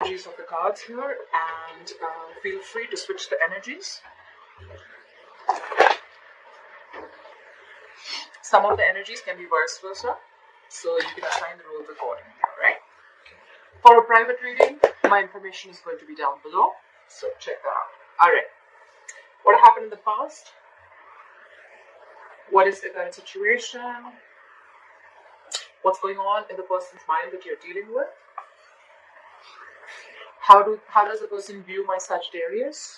energies of the cards here, and feel free to switch the energies. Some of the energies can be vice versa, so you can assign the roles accordingly, alright? For a private reading, my information is going to be down below, so check that out. Alright, what happened in the past? What is the current situation? What's going on in the person's mind that you're dealing with? How does the person view my Sagittarius?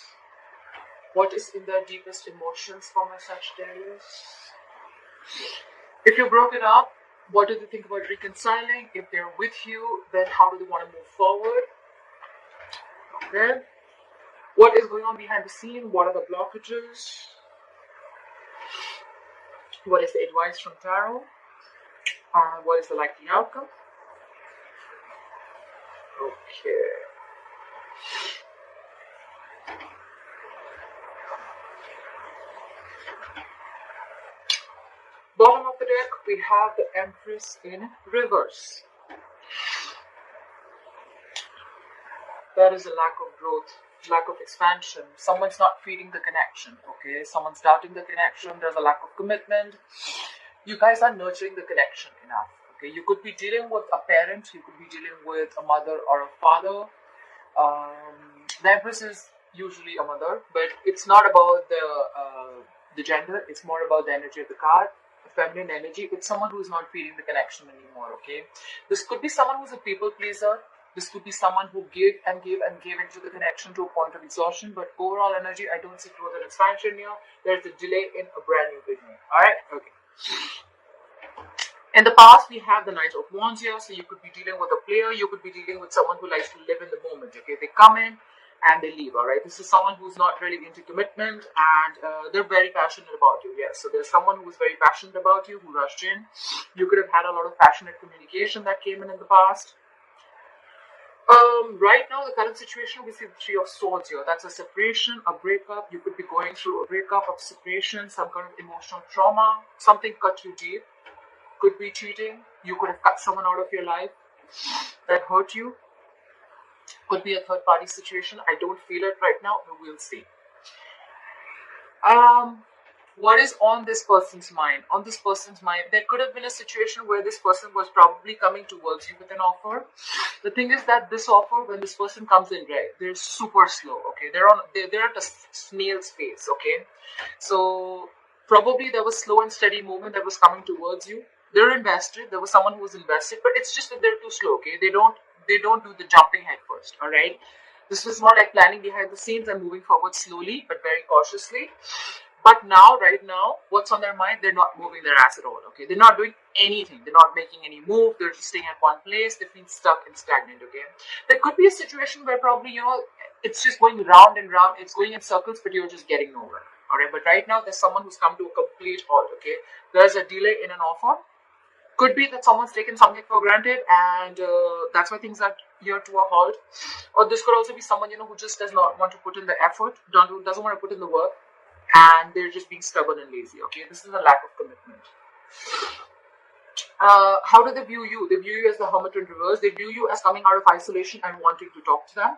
What is in their deepest emotions for my Sagittarius? If you're broken up, what do they think about reconciling? If they're with you, then how do they want to move forward? Okay. What is going on behind the scene? What are the blockages? What is the advice from Tarot? What is the likely outcome? Okay. Bottom of the deck, we have the Empress in reverse. There is a lack of growth, lack of expansion. Someone's not feeding the connection, okay? Someone's doubting the connection. There's a lack of commitment. You guys are nurturing the connection enough, okay? You could be dealing with a parent. You could be dealing with a mother or a father. The Empress is usually a mother, but it's not about the gender. It's more about the energy of the card. Feminine energy. It's someone who's not feeling the connection anymore, okay? This could be someone who's a people pleaser. This could be someone who gave and gave and gave into the connection to a point of exhaustion, but overall energy, I don't see growth and expansion here. There's a delay in a brand new beginning. Alright? Okay. In the past, we have the Knight of Wands here, so you could be dealing with a player, you could be dealing with someone who likes to live in the moment, okay? They come in and they leave, alright? This is someone who's not really into commitment, and they're very passionate about you, yes. So there's someone who's very passionate about you, who rushed in. You could have had a lot of passionate communication that came in the past. Right now, the current situation, we see the Three of Swords here. That's a separation, a breakup. You could be going through a breakup, a separation, some kind of emotional trauma. Something cut you deep. Could be cheating. You could have cut someone out of your life that hurt you. Could be a third party situation. I don't feel it right now, but we'll see. What is on this person's mind? On this person's mind, there could have been a situation where this person was probably coming towards you with an offer. The thing is that this offer, when this person comes in, right, they're super slow, okay? They're at a snail's pace, okay? So probably there was slow and steady movement that was coming towards you. They're invested. There was someone who was invested, but it's just that they're too slow, okay? They don't do the jumping head first, all right? This was more like planning behind the scenes and moving forward slowly, but very cautiously. But now, right now, what's on their mind? They're not moving their ass at all, okay? They're not doing anything. They're not making any move. They're just staying at one place. They feel stuck and stagnant, okay? There could be a situation where probably, it's just going round and round. It's going in circles, but you're just getting nowhere, all right? But right now, there's someone who's come to a complete halt, okay? There's a delay in an offer. Could be that someone's taken something for granted, and that's why things are here to a halt. Or this could also be someone, who just does not want to put in the effort, doesn't want to put in the work, and they're just being stubborn and lazy, okay? This is a lack of commitment. How do they view you? They view you as the Hermit in reverse. They view you as coming out of isolation and wanting to talk to them.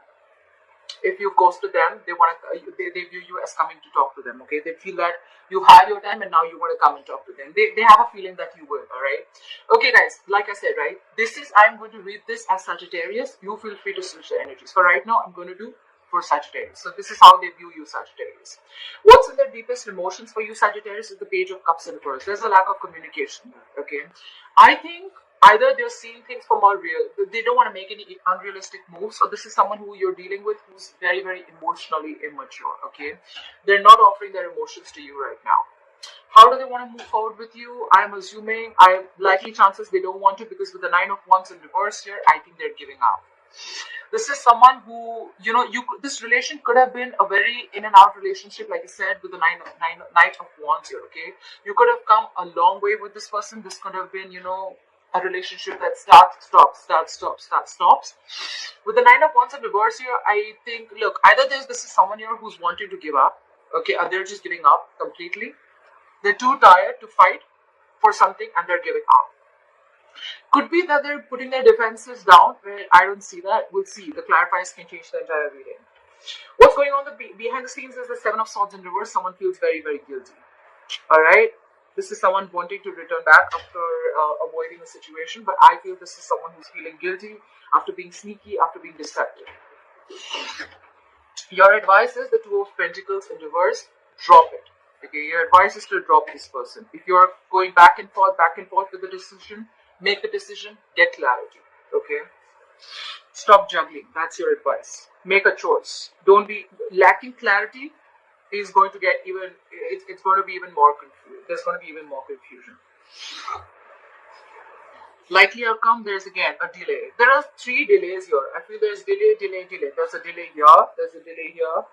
If you ghosted them, they view you as coming to talk to them, okay? They feel that you had your time and now you want to come and talk to them. They have a feeling that you will, alright? Okay, guys, like I said, right? I'm going to read this as Sagittarius. You feel free to switch the energies. For right now, I'm going to do for Sagittarius. So this is how they view you, Sagittarius. What's in their deepest emotions for you, Sagittarius, is the Page of Cups in reverse. There's a lack of communication, okay? I think either they're seeing things from all real, they don't want to make any unrealistic moves, or this is someone who you're dealing with who's very, very emotionally immature, okay? They're not offering their emotions to you right now. How do they want to move forward with you? I'm assuming, likely chances they don't want to, because with the Nine of Wands in reverse here, I think they're giving up. This is someone who, this relation could have been a very in and out relationship, like I said, with the Knight of Wands here, okay? You could have come a long way with this person. This could have been, a relationship that starts, stops. With the Nine of Wands in reverse here, I think, look, either this is someone here who's wanting to give up, okay, or they're just giving up completely. They're too tired to fight for something and they're giving up. Could be that they're putting their defenses down, where I don't see that. We'll see. The clarifiers can change the entire reading. What's going on behind the scenes is the Seven of Swords in reverse. Someone feels very, very guilty. Alright? This is someone wanting to return back after avoiding a situation, but I feel this is someone who's feeling guilty after being sneaky, after being deceptive. Your advice is the Two of Pentacles in reverse. Drop it. Okay, your advice is to drop this person. If you're going back and forth with the decision, make the decision, get clarity. Okay? Stop juggling. That's your advice. Make a choice. Don't be lacking clarity is going to get even, it's going to be even more confused. There's going to be even more confusion. Likely outcome, there's again a delay. There are 3 delays here. I feel there's delay. There's a delay here. There's a delay here.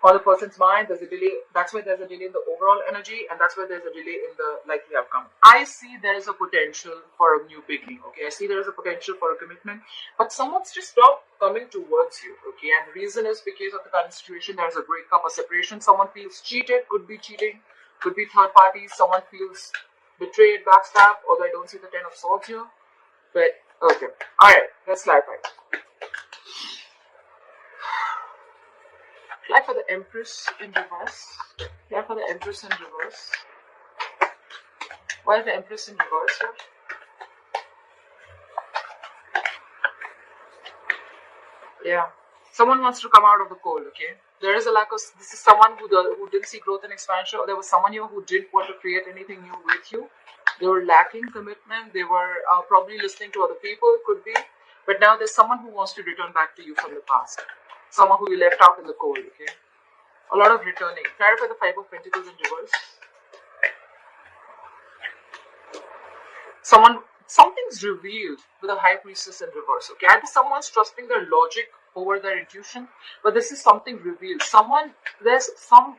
On the person's mind, there's a delay. That's why there's a delay in the overall energy, and that's why there's a delay in the likely outcome. I see there is a potential for a new beginning. Okay, I see there is a potential for a commitment, but someone's just not coming towards you. Okay, and the reason is because of the current situation. There's a breakup, a separation. Someone feels cheated. Could be cheating. Could be third parties. Someone feels betrayed, backstabbed. Although I don't see the Ten of Swords here, but okay. All right, let's clarify. Apply for the Empress in reverse. Apply for the Empress in reverse. Why is the Empress in reverse here? Yeah. Someone wants to come out of the cold, okay? There is a lack of... This is someone who didn't see growth and expansion. Or there was someone here who didn't want to create anything new with you. They were lacking commitment. They were probably listening to other people, could be. But now there's someone who wants to return back to you from the past. Someone who you left out in the cold, okay? A lot of returning. Clarify the Five of Pentacles in reverse. Something's revealed with a High Priestess in reverse, okay? Either someone's trusting their logic over their intuition, but this is something revealed. There's some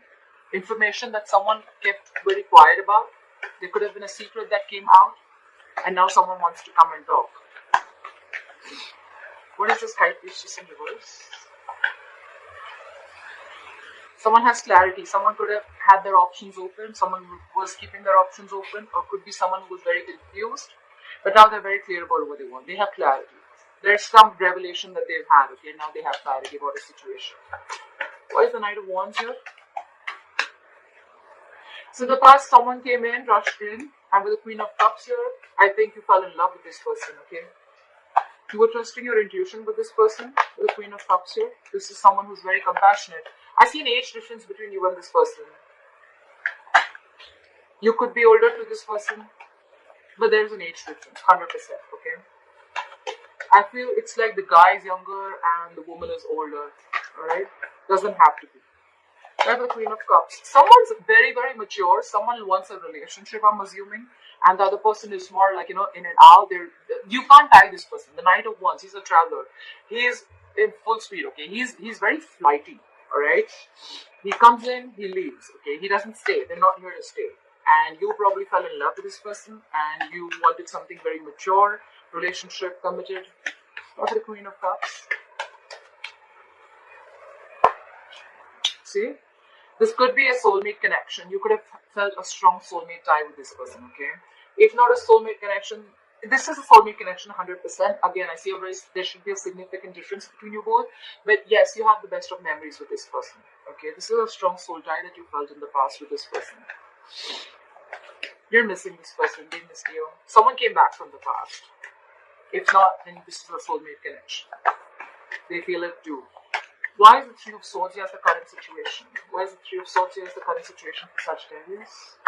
information that someone kept very quiet about. There could have been a secret that came out, and now someone wants to come and talk. What is this High Priestess in reverse? Someone has clarity. Someone could have had their options open. Someone was keeping their options open, or could be someone who was very confused. But now they're very clear about what they want. They have clarity. There's some revelation that they've had. Okay, now they have clarity about a situation. Why is the Knight of Wands here? So in the past, someone came in, rushed in, and with the Queen of Cups here, I think you fell in love with this person. Okay, you were trusting your intuition with this person. With the Queen of Cups here, this is someone who's very compassionate. I see an age difference between you and this person. You could be older to this person, but there's an age difference, 100%, okay? I feel it's like the guy is younger and the woman is older, alright? Doesn't have to be. That's the Queen of Cups. Someone's very, very mature. Someone wants a relationship, I'm assuming. And the other person is more like, in and out. You can't tie this person. The Knight of Wands, he's a traveler. He's in full speed, okay? He's very flighty. Alright, he comes in, he leaves, okay, he doesn't stay, they're not here to stay, and you probably fell in love with this person, and you wanted something very mature, relationship, committed. What's the Queen of Cups? See, this could be a soulmate connection. You could have felt a strong soulmate tie with this person, okay? If not a soulmate connection, this is a soulmate connection 100%. Again, I see there should be a significant difference between you both. But yes, you have the best of memories with this person. Okay, this is a strong soul tie that you felt in the past with this person. You're missing this person. They missed you. Someone came back from the past. If not, then this is a soulmate connection. They feel it too. Why is the Three of Swords here as the current situation? Why is the Three of Swords here as the current situation for Sagittarius?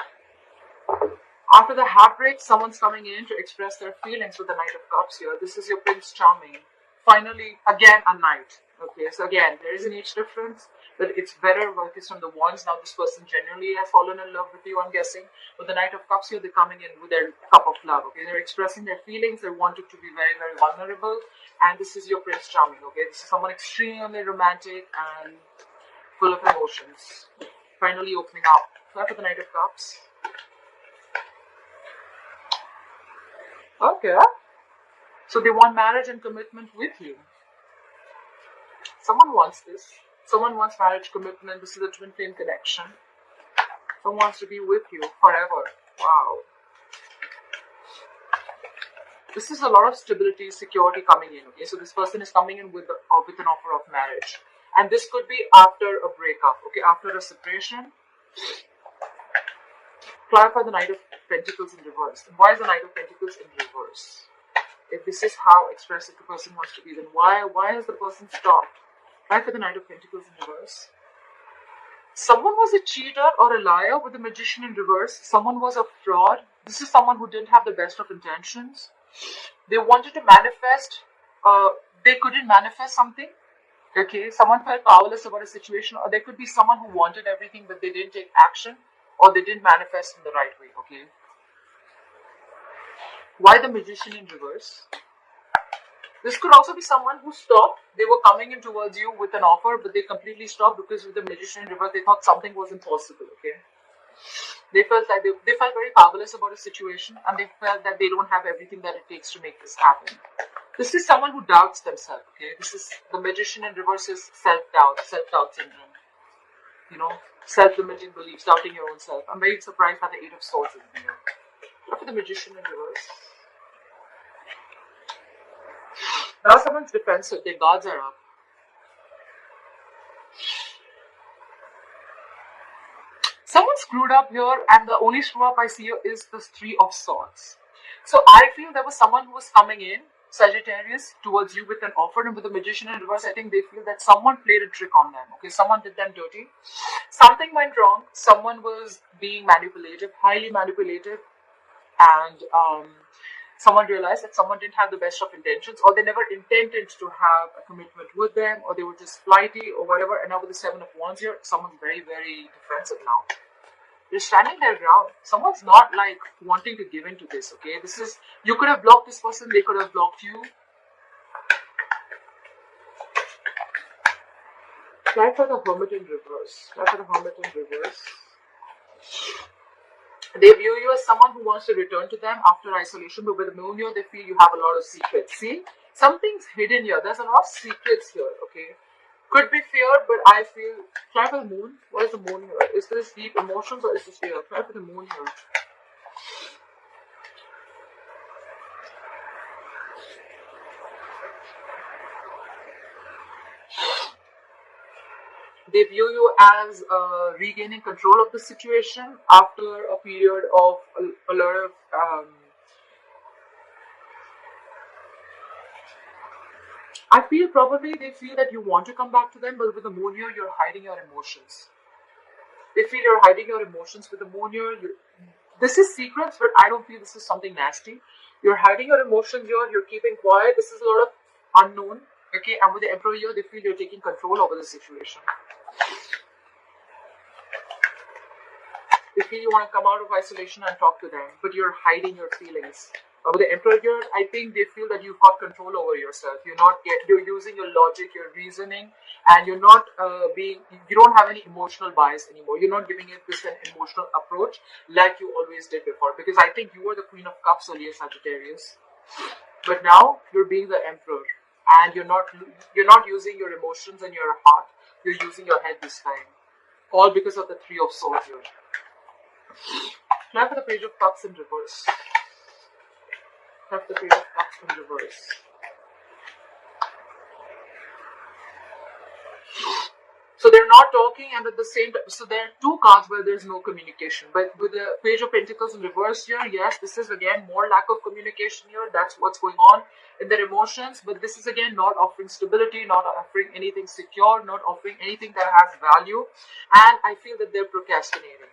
After the heartbreak, someone's coming in to express their feelings with the Knight of Cups here. This is your Prince Charming. Finally, again, a knight. Okay, so again, there is an age difference, but it's better focused on the Wands. Now this person genuinely has fallen in love with you, I'm guessing. With the Knight of Cups here, they're coming in with their cup of love. Okay, they're expressing their feelings. They wanted to be very, very vulnerable. And this is your Prince Charming. Okay, this is someone extremely romantic and full of emotions. Finally opening up. So after the Knight of Cups. Okay. So they want marriage and commitment with you. Someone wants this. Someone wants marriage, commitment. This is a twin flame connection. Someone wants to be with you forever. Wow. This is a lot of stability, security coming in. Okay, so this person is coming in with an offer of marriage, and this could be after a breakup. Okay, after a separation. Clarify the Knight of Pentacles in reverse. And why is the Knight of Pentacles in reverse? If this is how expressive the person wants to be, then why has the person stopped? Clarify the Knight of Pentacles in reverse. Someone was a cheater or a liar with the Magician in reverse. Someone was a fraud. This is someone who didn't have the best of intentions. They wanted to manifest. They couldn't manifest something. Okay, someone felt powerless about a situation, or there could be someone who wanted everything but they didn't take action, or they didn't manifest in the right way. Okay. Why the Magician in reverse? This could also be someone who stopped. They were coming in towards you with an offer, but they completely stopped because with the Magician in reverse, they thought something was impossible. Okay. They felt like they felt very powerless about a situation, and they felt that they don't have everything that it takes to make this happen. This is someone who doubts themselves. Okay, this is the Magician in reverse is self-doubt syndrome. You know, self-limiting beliefs, doubting your own self. I'm very surprised by the Eight of Swords in here. Look at the Magician in reverse. Now someone's defensive. Their guards are up. Someone screwed up here, and the only screw up I see here is this Three of Swords. So I feel there was someone who was coming in, Sagittarius, towards you with an offer, and with the Magician in reverse, I think they feel that someone played a trick on them. Okay, someone did them dirty. Something went wrong. Someone was being manipulative, highly manipulative, and someone realized that someone didn't have the best of intentions, or they never intended to have a commitment with them, or they were just flighty or whatever. And now with the Seven of Wands here, someone's very, very defensive now. They're standing their ground. Someone's not like wanting to give in to this. Okay, this is, you could have blocked this person, they could have blocked you. Try for the Hermit in reverse. Try for the Hermit in reverse. They view you as someone who wants to return to them after isolation, but with the moon here, they feel you have a lot of secrets. See, something's hidden here. There's a lot of secrets here, okay? Could be fear, but I feel, try for the moon. What is the moon here? Is this deep emotions or is this fear? Try for the moon here. They view you as regaining control of the situation after a period of a lot of I feel probably they feel that you want to come back to them, but with the moon here, you're hiding your emotions. They feel you're hiding your emotions with the moon here. This is secrets, but I don't feel this is something nasty. You're hiding your emotions here. You're keeping quiet. This is a lot of unknown. Okay, and with the Emperor here, they feel you're taking control over the situation. They feel you want to come out of isolation and talk to them, but you're hiding your feelings. With the Emperor here, I think they feel that you've got control over yourself. You're using your logic, your reasoning, and you're not you don't have any emotional bias anymore. You're not giving it this an emotional approach like you always did before. Because I think you were the Queen of Cups earlier, Sagittarius, but now you're being the Emperor, and you're not using your emotions and your heart. You're using your head this time, all because of the Three of Swords here. Now for the Page of Cups in reverse. Have the Page of Cups in reverse. So they're not talking, and at the same time, so there are two cards where there's no communication. But with the Page of Pentacles in reverse here, yes, this is again more lack of communication here. That's what's going on in their emotions. But this is again not offering stability, not offering anything secure, not offering anything that has value. And I feel that they're procrastinating.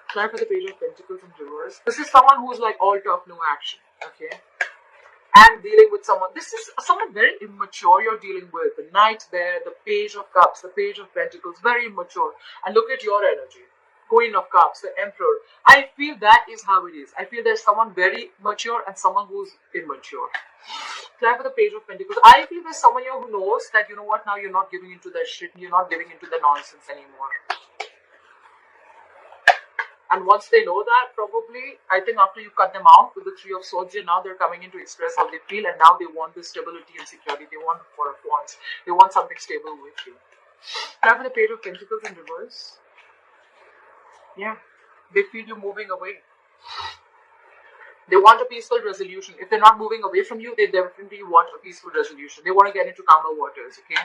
Try for the Page of Pentacles in reverse. This is someone who's like all talk, no action. Okay. And dealing with someone. This is someone very immature you're dealing with. The Knight there, the Page of Cups, the Page of Pentacles, very immature. And look at your energy. Queen of Cups, the Emperor. I feel that is how it is. I feel there's someone very mature and someone who's immature. Try for the Page of Pentacles. I feel there's someone here who knows that, you know what, now you're not giving into that shit. You're not giving into the nonsense anymore. And once they know that, probably, I think after you cut them out with the Three of Swords here, now they're coming in to express how they feel, and now they want this stability and security. They want the Four of Wands. They want something stable with you. Now for the Page of Pentacles in reverse. Yeah, they feel you moving away. They want a peaceful resolution. If they're not moving away from you, they definitely want a peaceful resolution. They want to get into calmer waters, okay?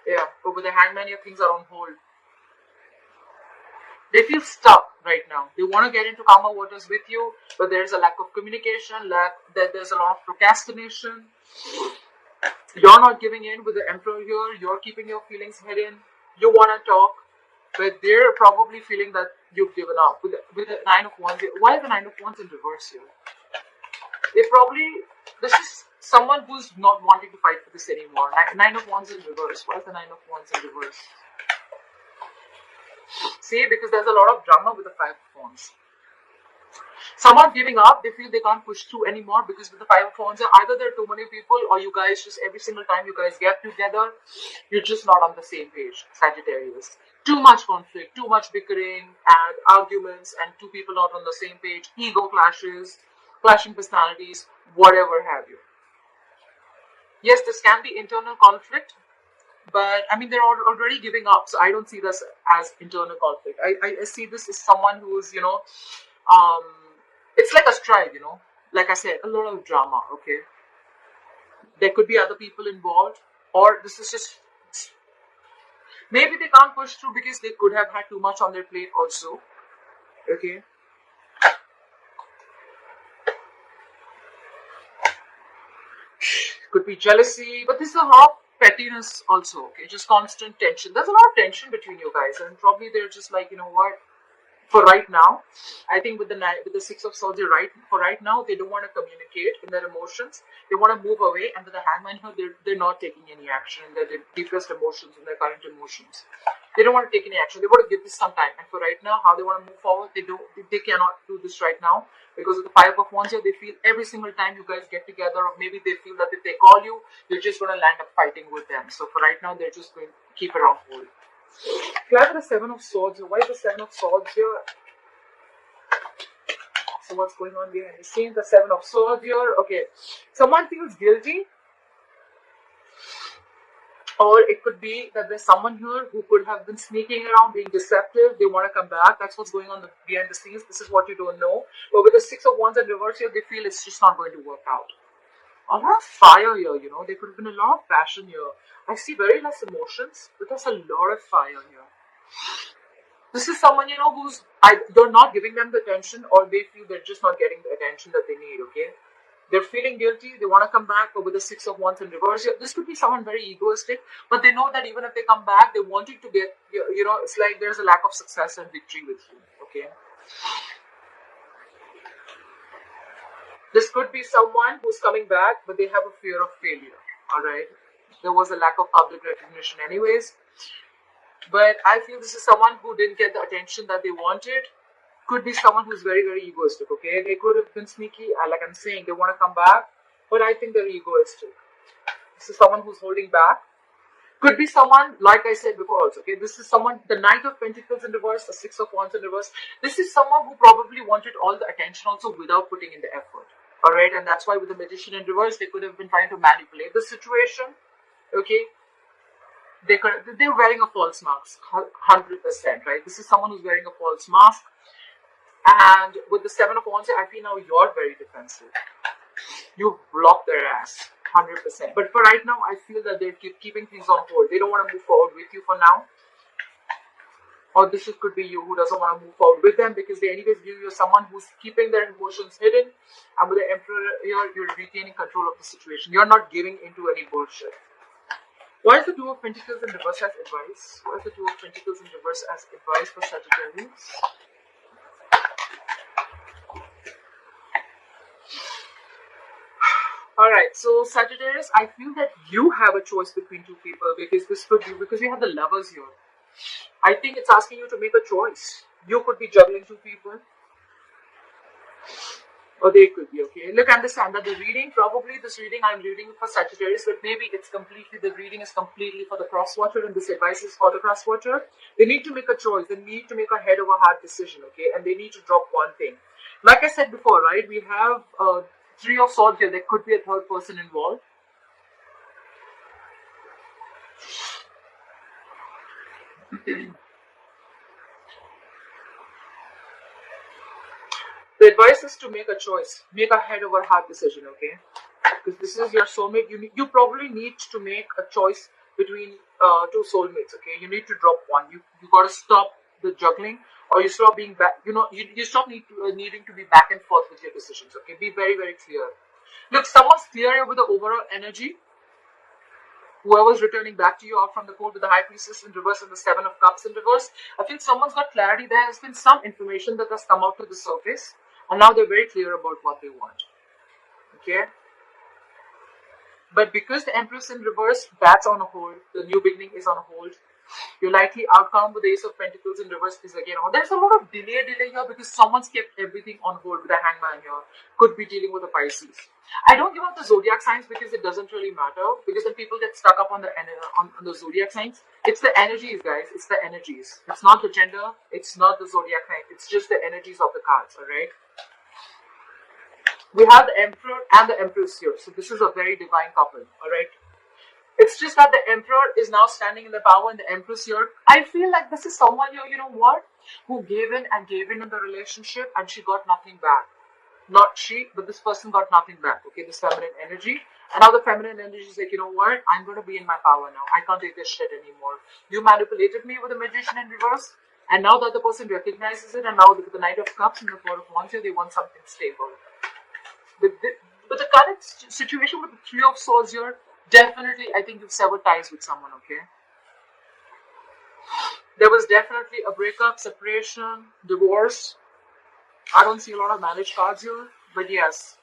Yeah, but with the Hangman here, things are on hold. They feel stuck right now. They want to get into calmer waters with you, but there's a lack of communication, there's a lot of procrastination. You're not giving in with the Emperor here. You're keeping your feelings hidden. You want to talk, but they're probably feeling that you've given up. With the Nine of Wands here. Why is the Nine of Wands in reverse here? This is someone who's not wanting to fight for this anymore. Nine of Wands in reverse. Why is the Nine of Wands in reverse? See, because there's a lot of drama with the Five of Wands. Someone giving up, they feel they can't push through anymore because with the Five of Wands, either there are too many people or you guys just every single time you guys get together, you're just not on the same page, Sagittarius. Too much conflict, too much bickering and arguments and two people not on the same page, ego clashes, clashing personalities, whatever have you. Yes, this can be internal conflict, but I mean, they're already giving up, so I don't see this as internal conflict. I see this as someone who's, it's like a strife, like I said, a lot of drama, okay? There could be other people involved, or this is just, maybe they can't push through because they could have had too much on their plate also, okay? Could be jealousy, but this is a lot of pettiness also, okay? Just constant tension. There's a lot of tension between you guys, and probably they're just like, you know what? For right now, I think with the Six of Swords, for right now, they don't want to communicate in their emotions. They want to move away, and with the Hangman here, they're not taking any action in their deepest emotions, in their current emotions. They don't want to take any action. They want to give this some time. And for right now, how they want to move forward, they cannot do this right now because of the Five of Wands here. They feel every single time you guys get together, or maybe they feel that if they call you, you're just going to land up fighting with them. So for right now, they're just going to keep it on hold. Why the Seven of Swords here? Why is the Seven of Swords here? So what's going on behind the scenes? The Seven of Swords here. Okay. Someone feels guilty. Or it could be that there's someone here who could have been sneaking around, being deceptive. They want to come back. That's what's going on behind the scenes. This is what you don't know. But with the Six of Wands in reverse here, they feel it's just not going to work out. A lot of fire here, There could have been a lot of passion here. I see very less emotions, but there's a lot of fire here. This is someone, you're not giving them the attention, or they feel they're just not getting the attention that they need, okay? They're feeling guilty, they want to come back, but with the Six of Wands in reverse here, this could be someone very egoistic, but they know that even if they come back, they want you to get, it's like there's a lack of success and victory with you, okay? This could be someone who's coming back, but they have a fear of failure, alright? There was a lack of public recognition anyways. But I feel this is someone who didn't get the attention that they wanted. Could be someone who's very, very egoistic, okay? They could have been sneaky, like I'm saying, they want to come back, but I think they're egoistic. This is someone who's holding back. Could be someone, like I said before also, okay? This is someone, the Knight of Pentacles in reverse, the Six of Wands in reverse. This is someone who probably wanted all the attention also without putting in the effort. Alright, and that's why with the Magician in reverse, they could have been trying to manipulate the situation, okay? They're wearing a false mask, 100%, right? This is someone who's wearing a false mask. And with the Seven of Wands, I feel now you're very defensive. You block their ass, 100%. But for right now, I feel that they're keeping things on hold. They don't want to move forward with you for now. Or this could be you who doesn't want to move forward with them because they anyways view you as someone who's keeping their emotions hidden. And with the Emperor here, you're retaining control of the situation. You're not giving into any bullshit. Why is the Two of Pentacles in reverse as advice? Why is the Two of Pentacles in reverse as advice for Sagittarius? Alright, so Sagittarius, I feel that you have a choice between two people because this could be, because we have the Lovers here. I think it's asking you to make a choice. You could be juggling two people. Or they could be, okay? Look, understand that the reading, probably this reading I'm reading for Sagittarius, but maybe it's completely, the reading is completely for the cross-watcher and this advice is for the cross-watcher. They need to make a choice. They need to make a head-over-heart decision, okay? And they need to drop one thing. Like I said before, right? We have Three of Swords here. There could be a third person involved. The advice is to make a choice. Make a head over heart decision, okay? Because this is your soulmate. You probably need to make a choice between two soulmates, okay? You need to drop one. You got to stop the juggling, or you stop being back. You stop needing to be back and forth with your decisions, okay? Be very, very clear. Look, someone's clear with the overall energy. Whoever's returning back to you out from the court with the High Priestess in reverse and the Seven of Cups in reverse, I feel someone's got clarity. There has been some information that has come out to the surface, and now they're very clear about what they want. Okay? But because the Empress in reverse, that's on hold. The new beginning is on hold. Your likely outcome with the Ace of Pentacles in reverse is again on. There's a lot of delay here because someone's kept everything on hold with a Hangman here. Could be dealing with a Pisces. I don't give out the zodiac signs because it doesn't really matter. Because then people get stuck up on the zodiac signs. It's the energies, guys. It's the energies. It's not the gender. It's not the zodiac sign. It's just the energies of the cards. All right. We have the Emperor and the Empress here. So this is a very divine couple. All right. It's just that the Emperor is now standing in the power and the Empress here. I feel like this is someone here, you know what? Who gave in in the relationship and she got nothing back. Not she, but this person got nothing back. Okay, this feminine energy. And now the feminine energy is like, you know what? I'm going to be in my power now. I can't take this shit anymore. You manipulated me with the Magician in reverse. And now the other person recognizes it. And now with the Knight of Cups and the Four of Wands here, they want something stable. But the current situation with the Three of Swords here, definitely, I think you've severed ties with someone, okay? There was definitely a breakup, separation, divorce. I don't see a lot of marriage cards here, but yes.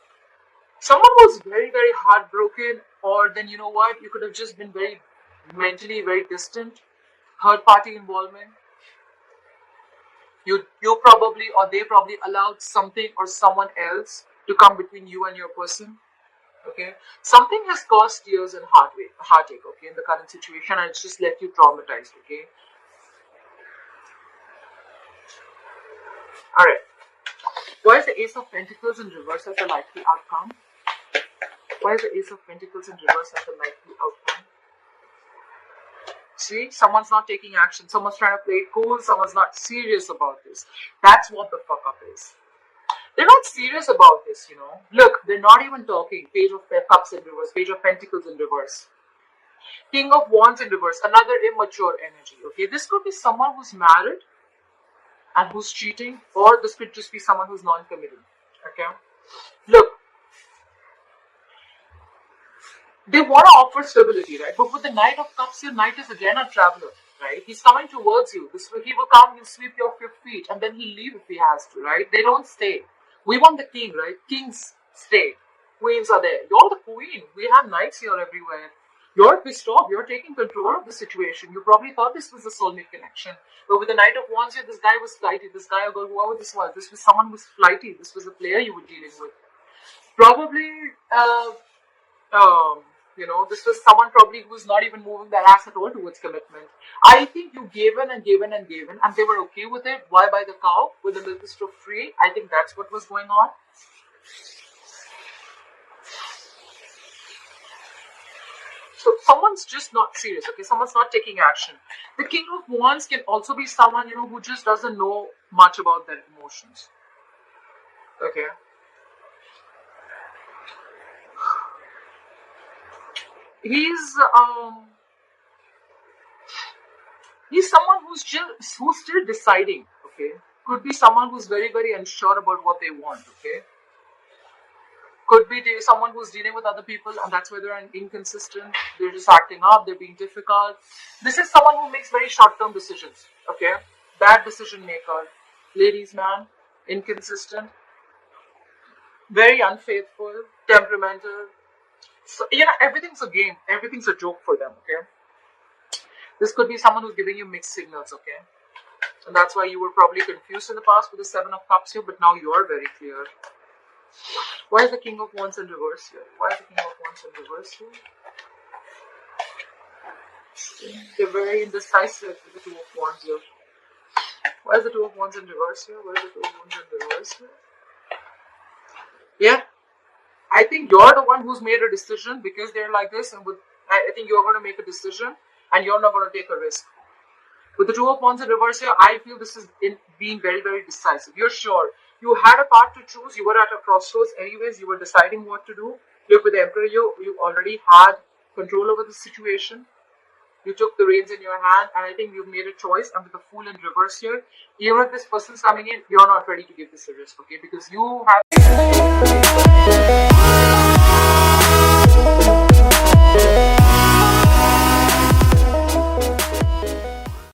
Someone was very, very heartbroken, or then, you know what, you could have just been very mentally very distant. Third party involvement. You probably, or they probably allowed something or someone else to come between you and your person. Okay, something has caused tears and heartache, okay, in the current situation, and it's just left you traumatized, okay? Alright. Why is the Ace of Pentacles in reverse as a likely outcome? Why is the Ace of Pentacles in reverse as a likely outcome? See, someone's not taking action. Someone's trying to play it cool. Someone's not serious about this. That's what the fuck up is. They're not serious about this, you know. Look, they're not even talking. Page of Cups in reverse. Page of Pentacles in reverse. King of Wands in reverse. Another immature energy, okay? This could be someone who's married and who's cheating. Or this could just be someone who's non-committed, okay? Look. They want to offer stability, right? But with the Knight of Cups, your Knight is again a traveler, right? He's coming towards you. He will come, he'll sweep your 5 feet, and then he'll leave if he has to, right? They don't stay. We want the king, right? Kings stay. Queens are there. You're the queen. We have knights here everywhere. You're pissed off. You're taking control of the situation. You probably thought this was a soulmate connection. But with the Knight of Wands here, this guy was flighty. This guy, or girl, whoever this was someone who was flighty. This was a player you were dealing with. Probably, you know, this was someone probably who's not even moving their ass at all towards commitment. I think you gave in and gave in and gave in, and they were okay with it. Why buy the cow with the milk is still free? I think that's what was going on. So someone's just not serious, okay? Someone's not taking action. The King of Wands can also be someone, you know, who just doesn't know much about their emotions. Okay? He's someone who's still deciding, okay? Could be someone who's very, very unsure about what they want, okay? Could be someone who's dealing with other people and that's why they're inconsistent. They're just acting up, they're being difficult. This is someone who makes very short-term decisions, okay? Bad decision maker. Ladies, man, inconsistent. Very unfaithful, temperamental. So, you know, everything's a game. Everything's a joke for them, okay? This could be someone who's giving you mixed signals, okay? And that's why you were probably confused in the past with the Seven of Cups here, but now you're very clear. Why is the King of Wands in reverse here? Why is the King of Wands in reverse here? They're very indecisive with the Two of Wands here. Why is the Two of Wands in reverse here? Why is the Two of Wands in reverse here? Yeah. I think you're the one who's made a decision because they're like this, and I think you're going to make a decision and you're not going to take a risk. With the Two of Wands in reverse here, I feel this is being very, very decisive. You're sure. You had a path to choose. You were at a crossroads anyways. You were deciding what to do. Look, with the Emperor, you already had control over the situation. You took the reins in your hand, and I think you've made a choice. And with the Fool in reverse here, even if this person's coming in, you're not ready to give this a risk, okay? Because you have